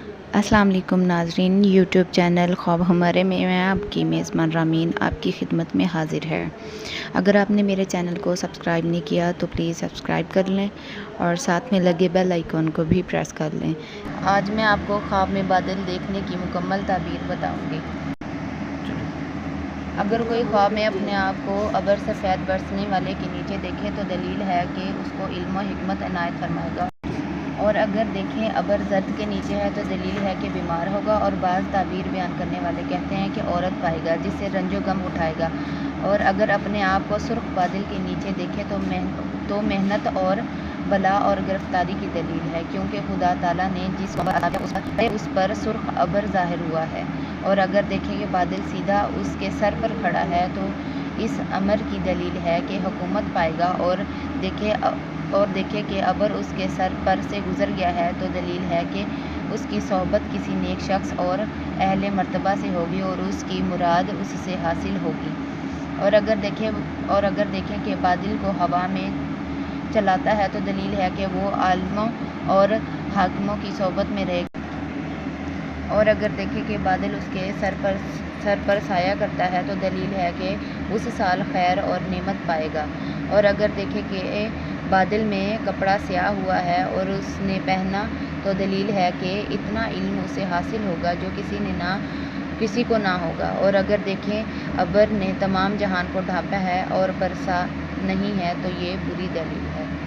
السلام علیکم ناظرین، یوٹیوب چینل خواب ہمارے میں آپ کی میزبان رامین آپ کی خدمت میں حاضر ہے۔ اگر آپ نے میرے چینل کو سبسکرائب نہیں کیا تو پلیز سبسکرائب کر لیں اور ساتھ میں لگے بیل آئیکن کو بھی پریس کر لیں۔ آج میں آپ کو خواب میں بادل دیکھنے کی مکمل تعبیر بتاؤں گی۔ اگر کوئی خواب میں اپنے آپ کو ابر سفید برسنے والے کے نیچے دیکھے تو دلیل ہے کہ اس کو علم و حکمت عنایت فرمائے گا، اور اگر دیکھیں ابر زرد کے نیچے ہے تو دلیل ہے کہ بیمار ہوگا، اور بعض تعبیر بیان کرنے والے کہتے ہیں کہ عورت پائے گا جس سے رنج و غم اٹھائے گا، اور اگر اپنے آپ کو سرخ بادل کے نیچے دیکھے تو محنت اور بلا اور گرفتاری کی دلیل ہے، کیونکہ خدا تعالیٰ نے جس کو عطا کیا اس پر سرخ ابر ظاہر ہوا ہے، اور اگر دیکھیں کہ بادل سیدھا اس کے سر پر کھڑا ہے تو اس امر کی دلیل ہے کہ حکومت پائے گا، اور دیکھے کہ ابر اس کے سر پر سے گزر گیا ہے تو دلیل ہے کہ اس کی صحبت کسی نیک شخص اور اہل مرتبہ سے ہوگی اور اس کی مراد اس سے حاصل ہوگی، اور اگر دیکھیں کہ بادل کو ہوا میں چلاتا ہے تو دلیل ہے کہ وہ عالموں اور حاکموں کی صحبت میں رہے گا، اور اگر دیکھیں کہ بادل اس کے سر پر سایہ کرتا ہے تو دلیل ہے کہ اس سال خیر اور نعمت پائے گا، اور اگر دیکھیں کہ بادل میں کپڑا سیاہ ہوا ہے اور اس نے پہنا تو دلیل ہے کہ اتنا علم اسے حاصل ہوگا جو کسی کو نہ ہوگا، اور اگر دیکھیں ابر نے تمام جہان کو ڈھانپا ہے اور برسا نہیں ہے تو یہ بری دلیل ہے۔